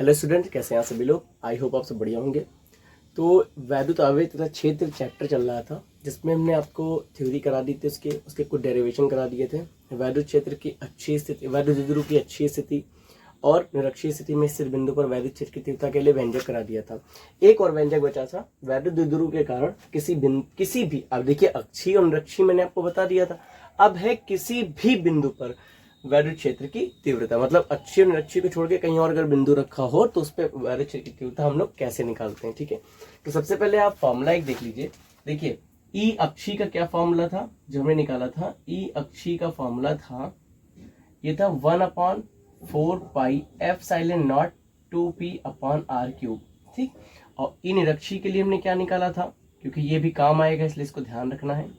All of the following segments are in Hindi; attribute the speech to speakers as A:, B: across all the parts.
A: हेलो स्टूडेंट, कैसे हैं आप सभी लोग। आई होप आप सब बढ़िया होंगे। तो वैद्युत आवेग तथा क्षेत्र चैप्टर चल रहा था, जिसमें हमने आपको थ्योरी करा दी थी, उसके कुछ डेरिवेशन करा दिए थे। वैद्युत क्षेत्र की अच्छी स्थिति, वैद्युत द्विध्रुव की अच्छी स्थिति और निरक्षीय स्थिति में स्थित बिंदु पर वैद्युत क्षेत्र की तीव्रता के लिए व्यंजक करा दिया था। एक और व्यंजक बचा था, वैद्युत द्विध्रुव के कारण किसी भी, अब देखिए अक्षीय और निरक्षीय मैंने आपको बता दिया था। अब है किसी भी बिंदु पर वैद्युत क्षेत्र की तीव्रता, मतलब अक्षीय और निरक्षीय को छोड़ के कहीं और अगर बिंदु रखा हो तो उस पर वैद्युत क्षेत्र की तीव्रता हम लोग कैसे निकालते हैं। ठीक है, तो सबसे पहले आप फॉर्मूला एक देख लीजिए। देखिए ई अक्षीय का क्या फॉर्मूला था जो हमने निकाला था। ई अक्षीय का फॉर्मूला था, ये था 1/4πε0 2p/r³। ठीक, और ई निरक्षीय के लिए हमने क्या निकाला था, क्योंकि ये भी काम आएगा इसलिए इसको ध्यान रखना है।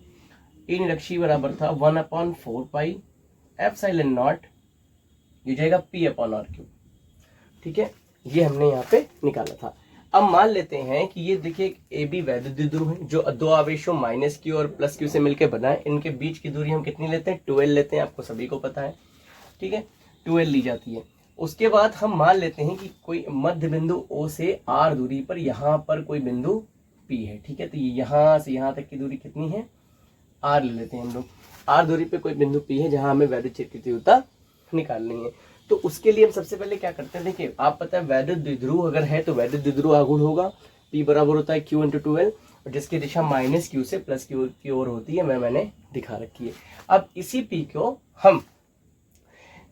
A: ई निरक्षीय बराबर था 1/4πε0, ये जाएगा p/r³। ठीक है, ये हमने यहाँ पे निकाला था। अब मान लेते हैं कि ये देखिए ए बी वैद्युत द्विध्रुव है, जो दो आवेशों -q और +q से मिलकर बना है। इनके बीच की दूरी हम कितनी लेते हैं, 12 लेते हैं, आपको सभी को पता है। ठीक है, 12 ली जाती है। उसके बाद हम मान लेते हैं कि कोई मध्य बिंदु O से R दूरी पर यहाँ पर कोई बिंदु P है। ठीक है, तो ये यहाँ से यहाँ तक की दूरी कितनी है, R ले लेते हैं हम लोग। R दूरी पे कोई बिंदु P है जहां हमें वैद्युत क्षेत्र की तीव्रता निकालनी है। तो उसके लिए हम सबसे पहले क्या करते हैं, देखिए आप पता है वैद्युत द्विध्रुव अगर है तो वैद्युत द्विध्रुव आघूर्ण होगा, P बराबर होता है Q × 12, और जिसकी दिशा -q से +q की ओर होती है, मैंने दिखा रखी है। अब इसी P को हम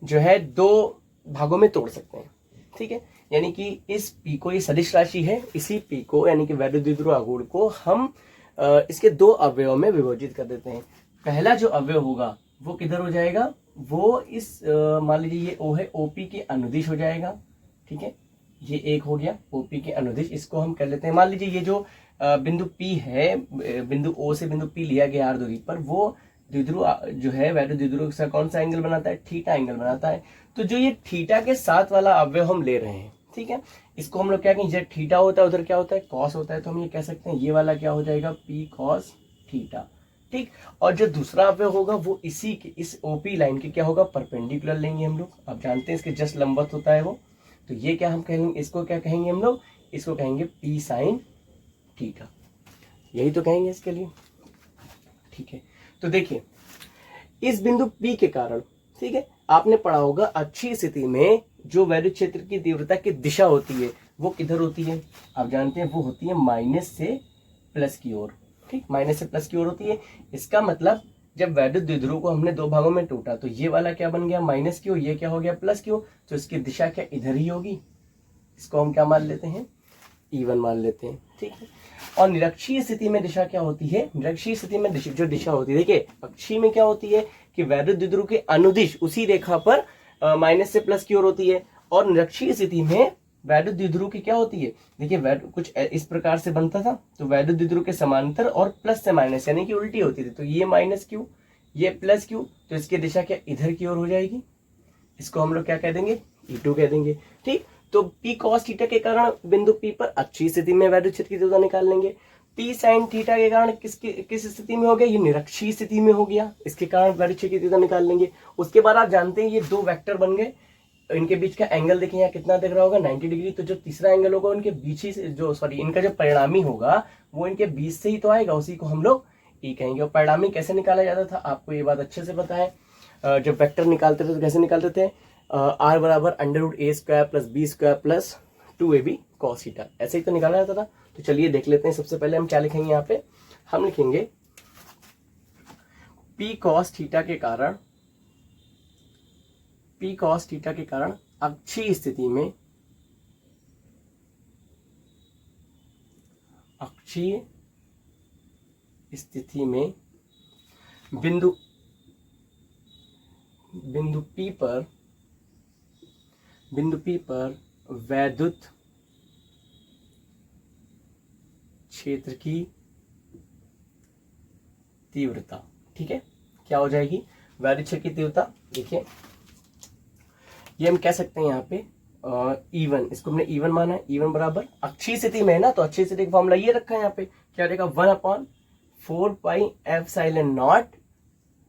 A: जो है दो भागों में तोड़ सकते हैं। ठीक है, यानी कि इस P को, ये सदिश राशि है, इसी P को यानी कि वैद्युत द्विध्रुव आघूर्ण को हम इसके दो अवयवों में विभाजित कर देते हैं। पहला जो अवयव होगा वो किधर हो जाएगा, वो इस मान लीजिए ये O है, OP के अनुदिश हो जाएगा। ठीक है, ये एक हो गया OP के अनुदिश, इसको हम कर लेते हैं। मान लीजिए ये जो बिंदु P है, बिंदु O से बिंदु P लिया गया R दूरी पर, वो द्विध्रुव जो है वैद्युत द्विध्रुव से कौन सा एंगल बनाता है, थीटा एंगल बनाता है। तो जो ये थीटा के साथ वाला अवयव हम ले रहे हैं, ठीक है, इसको हम लोग क्या कहेंगे, जब थीटा होता है उधर क्या होता है, कॉस होता है, तो हम ये कह सकते हैं ये वाला क्या हो जाएगा, P cos थीटा। ठीक, और जो दूसरा अवयव होगा वो इसी के, इस OP लाइन के क्या होगा, परपेंडिकुलर लेंगे हम लोग। अब जानते हैं इसके जस्ट लंबवत होता है वो, तो ये क्या हम कहेंगे, इसको क्या कहेंगे हम लोग, इसको कहेंगे P sin थीटा, यही तो कहेंगे इसके लिए। ठीक है, तो देखिए इस बिंदु P के कारण, ठीक है, आपने पढ़ा होगा अच्छी स्थिति में जो वैद्युत क्षेत्र की तीव्रता की दिशा होती है वो किधर होती है, आप जानते हैं वो होती है माइनस से प्लस की ओर। ठीक, माइनस से प्लस की ओर होती है। इसका मतलब जब वैद्युत द्विध्रुव को हमने दो भागों में टूटा तो ये वाला क्या बन गया, माइनस की ओर, ये क्या हो गया, प्लस की ओर, तो इसकी दिशा क्या इधर ही होगी। इसको हम क्या मान लेते हैं, E1 मान लेते हैं। ठीक है, और निरक्षीय स्थिति में दिशा क्या होती है, निरक्षीय स्थिति में जो दिशा होती है, देखिए अक्षीय में क्या होती है कि वैद्युत द्विध्रुव के अनुदिश उसी रेखा पर माइनस से प्लस की ओर होती है, और निरक्षीय स्थिति में वैद्युत द्विध्रुव की क्या होती है, देखिए कुछ इस प्रकार से बनता था, तो वैद्युत द्विध्रुव के समांतर और प्लस से माइनस यानी कि उल्टी होती थी, तो ये -q ये +q, तो इसकी दिशा क्या इधर की ओर हो जाएगी। इसको हम लोग क्या कह देंगे, E2 कह देंगे। ठीक, तो P cos थीटा के कारण बिंदु P पर अच्छी स्थिति में वैद्युत क्षेत्र की तीव्रता निकाल लेंगे। P sin थीटा के कारण किस स्थिति में हो गया, ये निरक्षीय स्थिति में हो गया, इसके कारण वैद्युत क्षेत्र की तीव्रता निकाल लेंगे। उसके बाद आप जानते हैं ये दो वेक्टर बन गए, इनके बीच का एंगल देखिए यहाँ कितना दिख रहा होगा, 90 डिग्री। तो जो तीसरा एंगल होगा उनके बीच ही जो इनका जो परिणामी होगा वो इनके बीच से ही तो आएगा, उसी को हम लोग E कहेंगे। और परिणामी कैसे निकाला जाता था, आपको ये बात अच्छे से पता है। जब वेक्टर निकालते थे तो कैसे निकालते थे, R बराबर √a² + b² + 2ab cos theta, ऐसे ही तो निकाला जाता था। तो चलिए देख लेते हैं। सबसे पहले हम क्या लिखेंगे, यहाँ पे हम लिखेंगे P cos थीटा के कारण, P cos थीटा के कारण अक्षीय स्थिति में, अक्षीय स्थिति में बिंदु P पर वैद्युत क्षेत्र की तीव्रता, ठीक है, क्या हो जाएगी, वैद्युत क्षेत्र की तीव्रता। देखिए ये हम कह सकते हैं यहाँ पे E1, इसको हमने E1 माना है। E1 बराबर अक्षीय स्थिति में है ना, तो अक्षीय स्थिति का फॉर्मूला ये रखा है यहाँ पे, क्या रहेगा, 1/4πε0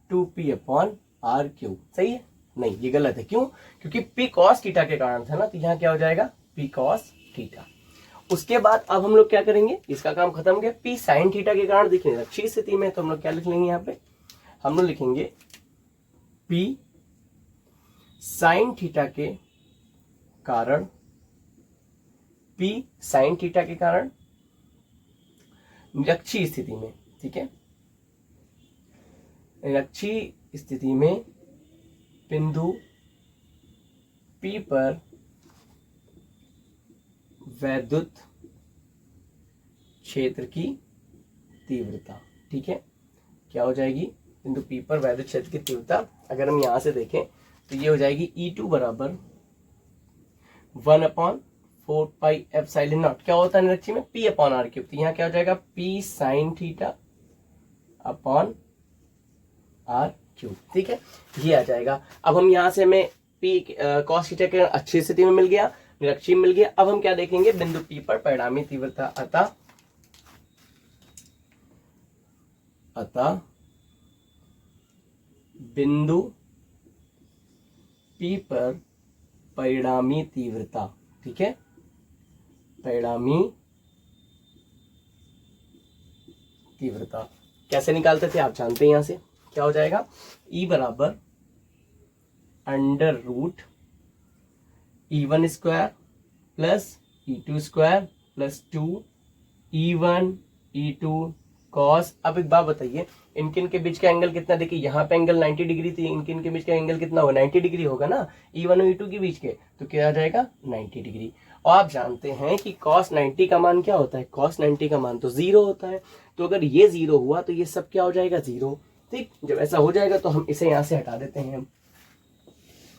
A: 2p/r³। सही है, नहीं ये गलत है, क्यों, क्योंकि P cos थीटा के कारण था ना, तो यहाँ क्या हो जाएगा पी कॉस थीटा। उसके बाद अब हम लोग क्या करेंगे, इसका काम खत्म हो गया। पी साइन थीटा के कारण देखिए अच्छी स्थिति में, तो हम लोग क्या लिख लेंगे यहाँ पे, हम लोग लिखेंगे पी साइन थीटा के कारण, पी साइन थीटा के कारण निरक्षीय स्थिति में, ठीक है, निरक्षीय स्थिति में बिंदु P पर वैद्युत क्षेत्र की तीव्रता, ठीक है, क्या हो जाएगी, बिंदु P पर वैद्युत क्षेत्र की तीव्रता अगर हम यहां से देखें तो ये हो जाएगी E2 बराबर 1/4 पाई एप्सिलॉन नॉट, क्या होता है निरक्षी में, P अपॉन R क्यूब, तो यहाँ क्या हो जाएगा P sine theta upon R cube, ठीक है, ये आ जाएगा। अब हम यहां से हमें P कॉस थीटा के अच्छी स्थिति में मिल गया, निरक्षी मिल गया। अब हम क्या देखेंगे, बिंदु P पर परिणामी तीव्रता, अतः बिंदु P पर परिणामी तीव्रता, ठीक है, परिणामी तीव्रता कैसे निकालते थे आप जानते हैं, यहां से क्या हो जाएगा, E बराबर under root E1 square plus E2 square plus 2 E1 E2 cos. अब एक बात बताइए, इनके इनके बीच का एंगल कितना, देखिए यहाँ पे एंगल 90 डिग्री थी, इनके इनके बीच का एंगल कितना होगा, 90 डिग्री होगा ना, E1 और E2 के बीच के, तो क्या आ जाएगा 90 डिग्री। और आप जानते हैं कि cos 90 का मान क्या होता है, cos 90 का मान तो 0 होता है, तो अगर ये 0 हुआ तो ये सब क्या हो जाएगा 0, ठीक। जब ऐसा हो जाएगा तो हम इसे यहाँ से हटा देते हैं,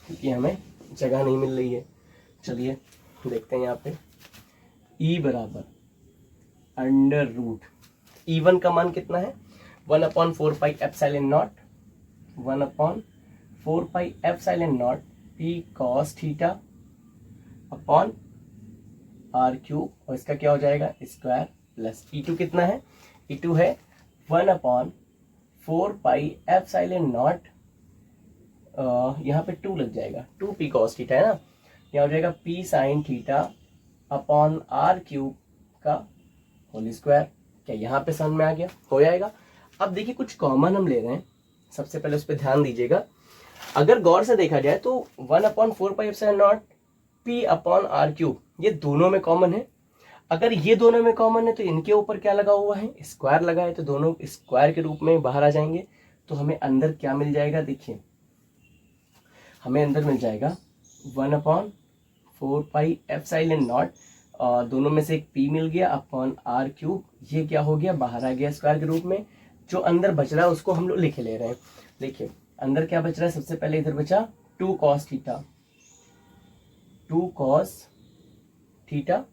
A: क्योंकि हमें जगह नहीं मिल रही है। चलिए देखते हैं यहाँ पे, E बराबर अंडर रूट E1 का मान कितना है, 1/4 pi epsilon not, 1/4 pi epsilon nought P cos theta upon R cube, और इसका क्या हो जाएगा स्क्वायर, प्लस E2 कितना है, E2 है 1/4 पाई एप्सिलॉन नॉट, यहाँ पे 2 लग जाएगा, 2 P कॉस थीटा है ना, यहाँ हो जाएगा P sine theta upon R cube का होल स्क्वायर। क्या यहाँ पे समझ में आ गया, हो जाएगा। अब देखिए कुछ कॉमन हम ले रहे हैं, सबसे पहले उस पर ध्यान दीजिएगा। अगर गौर से देखा जाए तो 1/4 pi epsilon nought P upon R cube ये दोनों में कॉमन है। अगर ये दोनों में कॉमन है तो इनके ऊपर क्या लगा हुआ है, स्क्वायर लगा है, तो दोनों स्क्वायर के रूप में बाहर आ जाएंगे। तो हमें अंदर क्या मिल जाएगा, देखिए हमें अंदर मिल जाएगा 1/4 पाई एप्सिलॉन नॉट, और दोनों में से एक P मिल गया अपॉन R क्यूब, ये क्या हो गया बाहर आ गया स्क्वायर के रूप में। जो अंदर बच रहा है उसको हम लोग लिखे ले रहे हैं। देखिए अंदर क्या बच रहा है, सबसे पहले इधर बचा 2 कॉस थीटा, 2 कॉस थीटा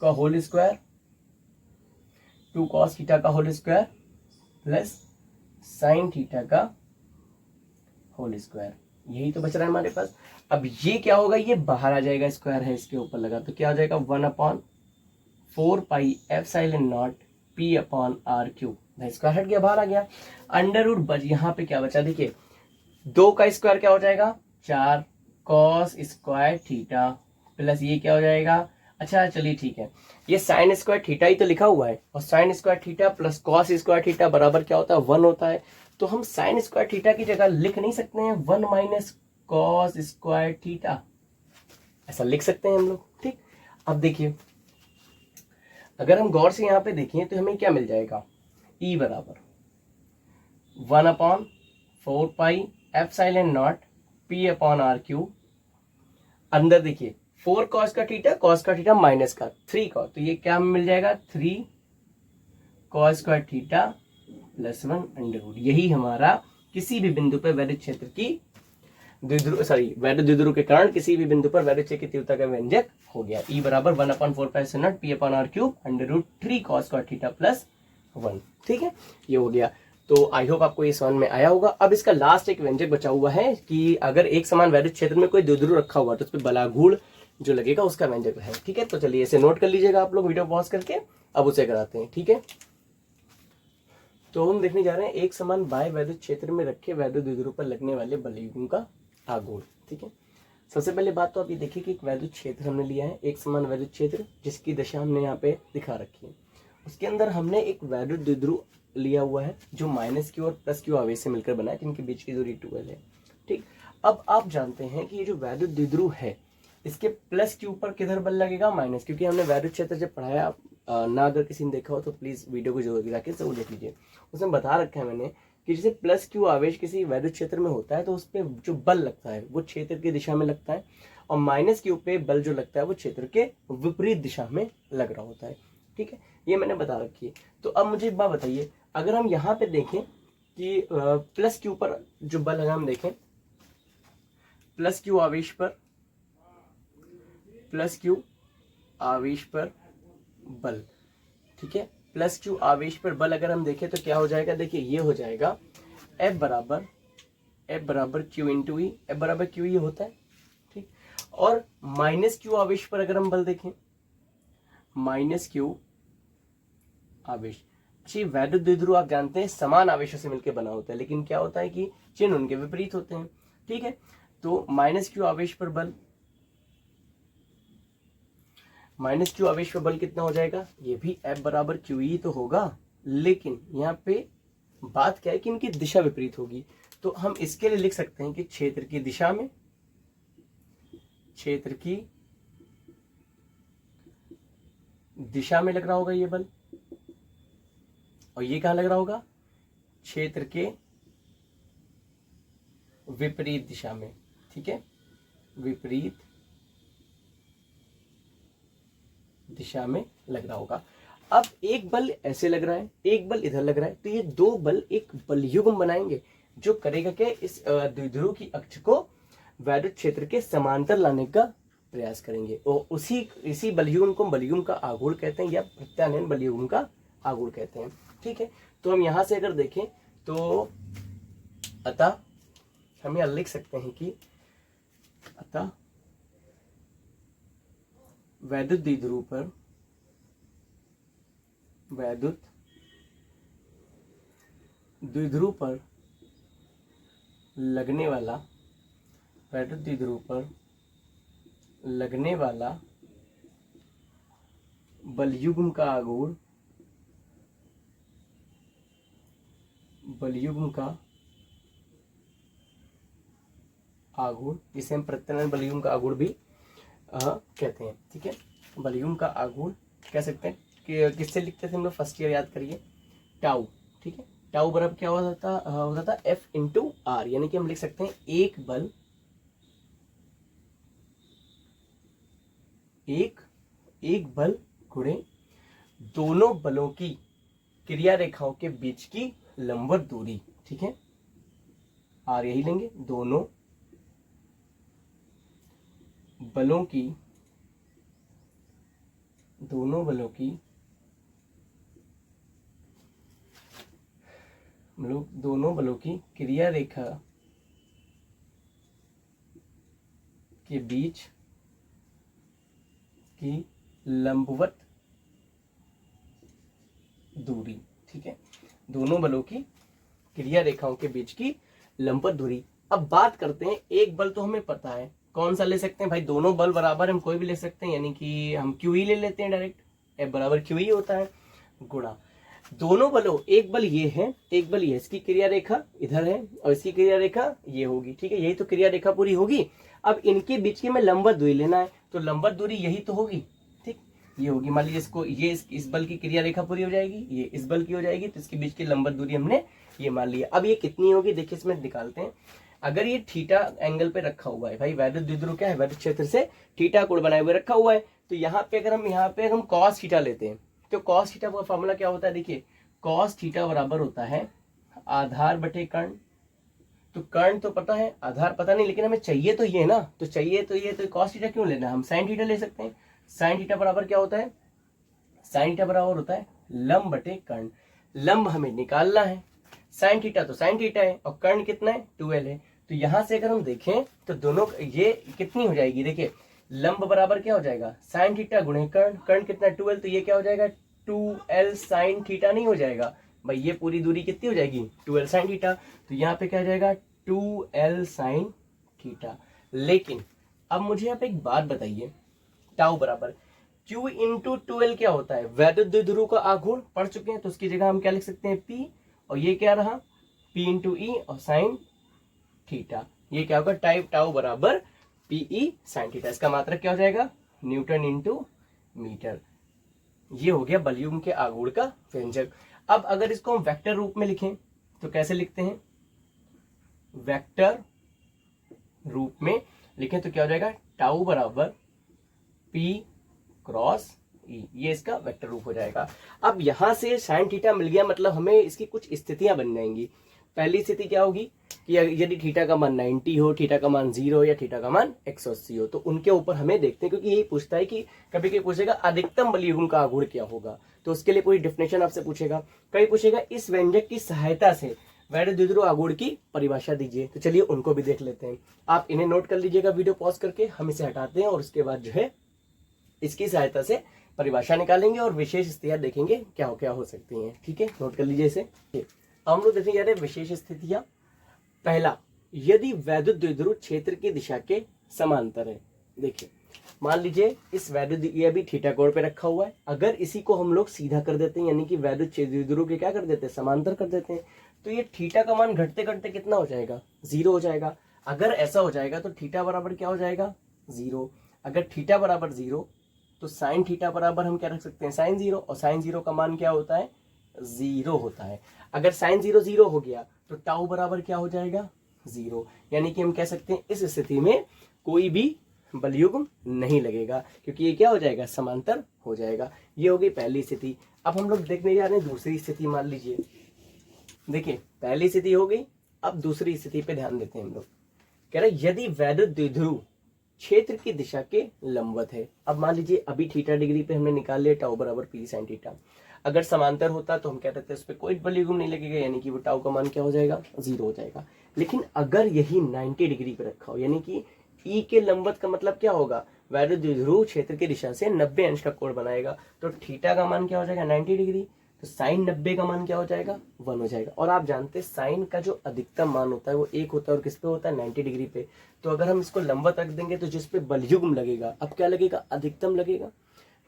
A: का होल स्क्वायर, 2 कॉस थीटा का whole square plus sine theta का होल स्क्वायर, यही तो बच रहा है हमारे पास। अब ये क्या होगा, ये बाहर आ जाएगा, स्क्वायर है इसके ऊपर लगा, तो क्या हो जाएगा 1/4 pi epsilon nought P upon R cube, square हट गया बाहर आ गया। अंडर रूट बच, यहाँ पे क्या बचा, देखिए 2 का स्क्वायर क्या हो जाएगा 4 कॉस स्क्वायर थीटा प्लस ये क्या हो जाएगा, अच्छा चलिए ठीक है, ये साइन स्क्वायर थीटा ही तो लिखा हुआ है, और sine square theta plus cos square theta बराबर क्या होता है 1 होता है। तो हम साइन स्क्वायर थीटा की जगह लिख नहीं सकते हैं 1 माइनस कॉस स्क्वायर थीटा, ऐसा लिख सकते हैं हम लोग, ठीक। अब देखिए अगर हम गौर से यहाँ पे देखें तो हमें क्या मिल जाएगा, E बराबर 1/4 pi epsilon nought P upon R cube, अंदर देखिए 4 कॉस का थीटा माइनस का 3 कॉस, तो ये क्या मिल जाएगा 3 cos square theta plus 1 under root. यही हमारा किसी भी बिंदु पर वैद्युत क्षेत्र की वैद्युत द्विध्रुव के कारण किसी भी बिंदु पर वैद्युत क्षेत्र की तीव्रता का व्यंजक हो गया। E बराबर 1/4 pi epsilon nought P upon R cube under root 3 cos square theta plus 1, ठीक है, ये हो गया। तो आई होप आपको ये समझ में आया होगा। अब इसका लास्ट एक व्यंजक बचा हुआ है कि अगर एक समान वैद्युत क्षेत्र में कोई द्विध्रुव रखा हुआ तो उस पर बलागुण जो लगेगा उसका व्यंजक है, ठीक है। तो चलिए इसे नोट कर लीजिएगा आप लोग वीडियो पॉज करके, अब उसे कराते हैं, ठीक है। तो हम देखने जा रहे हैं एक समान बाह्य वैद्युत क्षेत्र में रखे वैद्युत द्विध्रुव पर लगने वाले बलयुग्म का आघूर्ण, ठीक है। सबसे पहले बात तो आप ये देखिए कि एक वैद्युत क्षेत्र हमने लिया है, एक समान वैद्युत क्षेत्र जिसकी दिशा हमने यहाँ पे दिखा रखी है। उसके अंदर हमने एक वैद्युत द्विध्रुव लिया हुआ है जो -q और +q आवेश से मिलकर बना है, जिनके बीच की दूरी 2l है। ठीक, अब आप जानते हैं कि ये जो वैद्युत द्विध्रुव है इसके +q पर किधर बल लगेगा, माइनस, क्योंकि हमने वैद्युत क्षेत्र जब पढ़ाया, आप ना अगर किसी ने देखा हो तो प्लीज वीडियो को जरूर जाके जरूर देख लीजिए। उसमें बता रखा है मैंने कि जैसे +q आवेश किसी वैद्युत क्षेत्र में होता है तो उस पर जो बल लगता है वो क्षेत्र की दिशा में लगता है, और -q पे बल जो लगता है वो क्षेत्र के विपरीत दिशा में लग रहा होता है। ठीक है, ये मैंने बता रखी है। तो अब मुझे एक बात बताइए, अगर हम यहाँ पे देखें कि +q पर जो बल है, हम देखें +q आवेश पर, +q आवेश पर बल, ठीक है, +q आवेश पर बल अगर हम देखें तो क्या हो जाएगा, देखिए ये हो जाएगा F बराबर Q इंटू ई, F बराबर Q ये होता है। ठीक, और -q आवेश पर अगर हम बल देखें, -q आवेश, जी वैद्युत द्विध्रुव आप जानते हैं समान आवेशों से मिलकर बना होता है, लेकिन क्या होता है कि चिन्ह उनके विपरीत होते हैं। ठीक है, तो -q आवेश पर बल, -q आवेश पर बल कितना हो जाएगा, ये भी F बराबर QE तो होगा, लेकिन यहाँ पे बात क्या है कि इनकी दिशा विपरीत होगी। तो हम इसके लिए लिख सकते हैं कि क्षेत्र की दिशा में, क्षेत्र की दिशा में लग रहा होगा ये बल, और ये कहां लग रहा होगा, क्षेत्र के विपरीत दिशा में। ठीक है, विपरीत दिशा में लग रहा होगा। अब एक बल ऐसे लग रहा है, एक बल इधर लग रहा है, तो ये दो बल एक बलयुग्म बनाएंगे जो करेगा कि इस द्विध्रुव की अक्ष को वैद्युत क्षेत्र के समांतर लाने का प्रयास करेंगे, और इसी बलयुग्म को बलयुग्म का आघूर्ण कहते हैं, या प्रत्यानयन बलयुग्म का आघूर्ण कहते हैं। ठीक है, तो हम यहां से अगर देखें तो अतः हम यहां लिख सकते हैं कि अतः वैद्युत द्विध्रुव पर, वैद्युत द्विध्रुव पर लगने वाला, वैद्युत द्विध्रुव पर लगने वाला बलयुग्म का आघूर्ण, बलयुग्म का आघूर्ण, जिसे हम प्रत्यानयन बलयुग्म का आघूर्ण भी कहते हैं। ठीक है, बलयुग्म का आघूर्ण कह सकते हैं कि किससे लिखते थे हम लोग, फर्स्ट ईयर याद करिए, टाउ। ठीक है, टाउ बराबर क्या होता था F इंटू आर, यानी कि हम लिख सकते हैं एक बल गुणे दोनों बलों की क्रिया रेखाओं के बीच की लंबवत दूरी। ठीक है, आर यही लेंगे, दोनों बलों की हम लोग दोनों बलों की क्रिया रेखा के बीच की लंबवत दूरी। ठीक है, दोनों बलों की क्रिया रेखाओं के बीच की लंबवत दूरी। अब बात करते हैं, एक बल तो हमें पता है, कौन सा ले सकते हैं भाई, दोनों बल बराबर हम कोई भी ले सकते हैं, यानी कि हम QE ले लेते हैं डायरेक्ट, F बराबर QE होता है, गुणा दोनों बलों, एक बल ये है, एक बल ये, इसकी क्रिया रेखा इधर है और इसकी क्रिया रेखा ये होगी। ठीक है, यही तो क्रिया रेखा पूरी होगी। अब इनके बीच की हमें लंबवत दूरी लेना है, तो लंबवत दूरी यही तो होगी। ठीक, ये होगी, मान लीजिए इसको, ये इस बल की क्रिया रेखा पूरी हो जाएगी, ये इस बल की हो जाएगी, तो इसके बीच की लंबवत दूरी हमने ये मान लिया। अब ये कितनी होगी, देखिए इसमें निकालते हैं। अगर ये थीटा एंगल पे रखा हुआ है भाई, वैद्युत द्विध्रुव क्या है, वैद्युत क्षेत्र से थीटा कोण बनाए हुए रखा हुआ है, तो यहाँ पे अगर हम कॉस थीटा लेते हैं, तो कॉस थीटा का फॉर्मूला क्या होता है, देखिए कॉस थीटा बराबर होता है आधार बटे कर्ण। तो कर्ण तो पता है, आधार पता नहीं, लेकिन हमें चाहिए तो ये ना, तो चाहिए तो ये, तो कॉस थीटा क्यों लेना, हम साइन थीटा ले सकते हैं। साइन थीटा बराबर क्या होता है, साइन थीटा बराबर होता है लंब बटे कर्ण। लंब हमें निकालना है, साइन थीटा तो साइन थीटा है, और कर्ण कितना है, 2l है। तो यहां से अगर हम देखें तो दोनों ये कितनी हो जाएगी, देखिए लंब बराबर क्या हो जाएगा, साइन थीटा गुणे कर्ण, कर्ण कितना 2l, तो ये क्या हो जाएगा 2l साइन थीटा नहीं हो जाएगा भाई, ये पूरी दूरी कितनी हो जाएगी 2l साइन थीटा। तो यहाँ पे क्या हो जाएगा 2l साइन थीटा। लेकिन अब मुझे आप एक बात बताइए, टाउ बराबर Q इंटू 2L क्या होता है, वैद्युत द्विध्रुव का आघूर्ण पढ़ चुके हैं, तो उसकी जगह हम क्या लिख सकते हैं P, और ये क्या रहा P इंटू ई और साइन थीटा, ये क्या होगा टाउ बराबर PE साइन थीटा। इसका मात्रक क्या हो जाएगा, न्यूटन इंटू मीटर। ये हो गया बलयुग्म के आघूर्ण का व्यंजक। अब अगर इसको हम वेक्टर रूप में लिखें तो कैसे लिखते हैं, वेक्टर रूप में लिखें तो क्या हो जाएगा, टाउ बराबर P क्रॉस E, ये इसका वेक्टर रूप हो जाएगा। अब यहां से साइन थीटा मिल गया, मतलब हमें इसकी कुछ स्थितियां बन जाएंगी। पहली स्थिति क्या होगी कि यदि थीटा का मान 90 हो, थीटा का मान 0 हो या थीटा का मान 180 हो, तो उनके ऊपर हमें देखते हैं, क्योंकि यही पूछता है कि कभी कभी पूछेगा अधिकतम बलयुग्म का आघूर्ण क्या होगा, तो उसके लिए पूरी डेफिनेशन आपसे पूछेगा। कभी पूछेगा इस व्यंजक की सहायता से वैद्युत द्विध्रुव आघूर्ण की परिभाषा दीजिए, तो चलिए उनको भी देख लेते हैं। आप इन्हें नोट कर लीजिएगा वीडियो पॉज करके, हम इसे हटाते हैं और उसके बाद जो है इसकी सहायता से परिभाषा निकालेंगे और विशेष स्थितियां देखेंगे क्या हो सकती हैं। ठीक है, नोट कर लीजिए इसे। हम लोग देखेंगे यार विशेष स्थितियां। पहला, यदि वैद्युत द्विध्रुव क्षेत्र की दिशा के समांतर है। देखिए मान लीजिए इस वैद्युत, ये भी थीटा कोण पे रखा हुआ है, अगर इसी को हम लोग सीधा कर देते हैं, यानी कि वैद्युत द्विध्रुव के क्या कर देते हैं, समांतर कर देते हैं, तो ये थीटा का मान घटते घटते कितना हो जाएगा, 0 हो जाएगा। अगर ऐसा हो जाएगा तो थीटा बराबर क्या हो जाएगा, 0। अगर थीटा बराबर 0 तो साइन थीटा बराबर हम क्या रख सकते हैं, साइन 0, और साइन 0 का मान क्या होता है, 0 होता है। अगर साइन 0 0 हो गया तो टाउ बराबर क्या हो जाएगा, 0। यानी कि हम कह सकते हैं इस स्थिति में कोई भी बलयुग्म नहीं लगेगा, क्योंकि ये क्या हो जाएगा, समांतर हो जाएगा। ये हो गई पहली स्थिति। अब हम लोग देखने जा रहे हैं दूसरी स्थिति। मान लीजिए, देखिए पहली स्थिति हो गई, अब दूसरी स्थिति पे ध्यान देते हैं हम लोग। कह रहे यदि वैद्युत द्विध्रुव क्षेत्र की दिशा के लंबवत है। अब मान लीजिए अभी थीटा डिग्री पे हमने निकाल लिया टाउ बराबर P साइन थीटा। अगर समांतर होता तो हम कहते थे उस पर कोई बलयुग्म नहीं लगेगा, यानी कि वो टाउ का मान क्या हो जाएगा, 0 हो जाएगा। लेकिन अगर यही 90 डिग्री पे रखा हो, यानी कि E के लंबवत का मतलब क्या होगा, वैद्युत द्विध्रुव क्षेत्र की दिशा से 90 अंश का कोण बनाएगा, तो थीटा का मान क्या हो जाएगा, 90 डिग्री। तो साइन 90 का मान क्या हो जाएगा, 1 हो जाएगा। और आप जानते हैं साइन का जो अधिकतम मान होता है वो 1 होता है, और किस पे होता है, 90 डिग्री पे। तो अगर हम इसको लंबवत रख देंगे तो जिस पे बलयुग्म लगेगा, अब क्या लगेगा, अधिकतम लगेगा।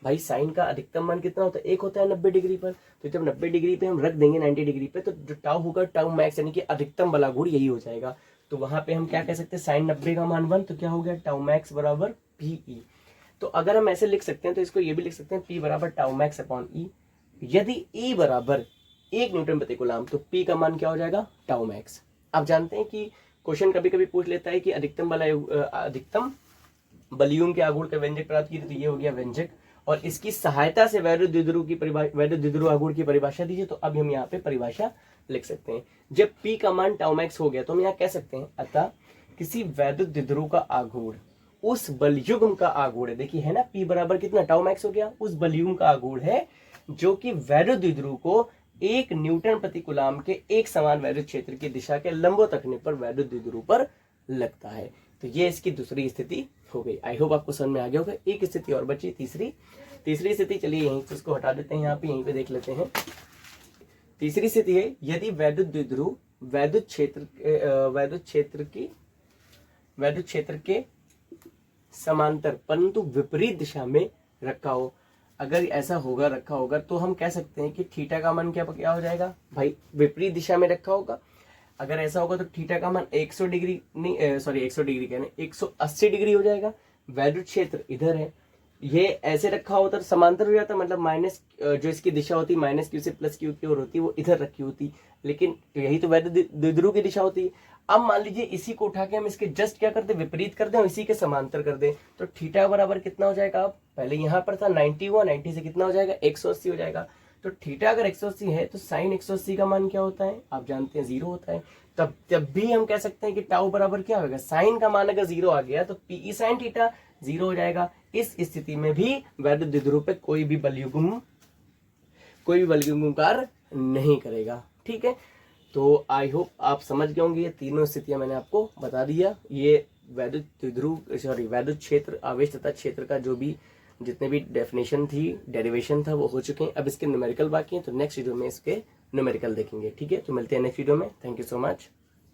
A: भाई साइन का अधिकतम मान कितना होता है, 1 होता है 90 डिग्री पर। तो जब 90 डिग्री पे हम रख देंगे 90 डिग्री पे, तो जो टाउ होगा, टाउ मैक्स यानी कि अधिकतम बलागुण यही हो जाएगा। तो वहां पे हम क्या कह सकते हैं, साइन 90 का मान 1, तो क्या हो गया, टाउ मैक्स बराबर PE। तो अगर हम ऐसे लिख सकते हैं तो इसको ये भी लिख सकते हैं P बराबर टाउ मैक्स अपॉन E। यदि E बराबर 1 न्यूटन प्रति कूलम, तो P का मान क्या हो जाएगा, टाउ मैक्स। आप जानते हैं कि क्वेश्चन कभी कभी पूछ लेता है कि अधिकतम बलयुग्म के आघूर्ण का व्यंजक प्राप्त कीजिए, तो ये हो गया व्यंजक, और इसकी सहायता से वैद्युत द्विध्रुव आघूर्ण की परिभाषा दीजिए। तो अब हम यहाँ पे परिभाषा लिख सकते हैं। जब P का मान टाउ मैक्स हो गया तो हम यहाँ कह सकते हैं, अतः किसी वैद्युत द्विध्रुव का आघूर्ण उस बलयुग्म का आघूर्ण है। देखिए है ना, P बराबर कितना, टाउ मैक्स हो गया, उस बलयुग्म का आघूर्ण है जो कि वैद्युत द्विध्रुव को 1 न्यूटन प्रति कूलम के एक समान वैद्युत क्षेत्र की दिशा के लंबवत रखने पर वैद्युत द्विध्रुव पर लगता है। तो ये इसकी दूसरी स्थिति हो गई। आई होप आपको समझ में आ गया होगा। एक स्थिति और बची, तीसरी स्थिति। चलिए यहीं से इसको हटा देते हैं, यहाँ पे यहीं पे देख लेते हैं। तीसरी स्थिति है, यदि वैद्युत द्विध्रुव वैद्युत क्षेत्र के समांतर परंतु विपरीत दिशा में रखा हो। अगर ऐसा होगा, रखा होगा, तो हम कह सकते हैं कि थीटा का मान क्या हो जाएगा, भाई विपरीत दिशा में रखा होगा। अगर ऐसा होगा तो थीटा का मान 100 डिग्री नहीं, सॉरी 100 डिग्री कहने 180 डिग्री हो जाएगा। वैद्युत क्षेत्र इधर है, ये ऐसे रखा होता तो समांतर हो जाता, मतलब माइनस जो इसकी दिशा होती माइनस क्यू से प्लस क्यू की ओर होती, वो इधर रखी होती, लेकिन यही तो वैद्युत द्विध्रुव की दिशा होती। अब मान लीजिए इसी को उठा के हम इसके जस्ट क्या करते, विपरीत कर दें और इसी के समांतर कर दें, तो थीटा बराबर कितना हो जाएगा। अब पहले यहाँ पर था 90 हुआ, 90 से कितना हो जाएगा, 180 हो जाएगा। तो थीटा अगर 180 है तो साइन 180 का मान क्या होता है, आप जानते हैं 0 होता है। तब भी हम कह सकते हैं कि टाउ बराबर क्या होगा, साइन का मान अगर 0 आ गया तो PE साइन थीटा 0 हो जाएगा। इस स्थिति में भी वैद्युत द्विध्रुव पे कोई भी बलयुग्म कार्य नहीं करेगा। ठीक है, तो आई होप आप समझ गए होंगे। ये तीनों स्थितियां मैंने आपको बता दिया। ये वैद्युत क्षेत्र, आवेश तथा क्षेत्र का जो भी जितने भी डेफिनेशन थी, डेरिवेशन था, वो हो चुके हैं। अब इसके न्यूमेरिकल बाकी हैं, तो नेक्स्ट वीडियो में इसके न्यूमेरिकल देखेंगे। ठीक है, तो मिलते हैं नेक्स्ट वीडियो में। Thank you so much.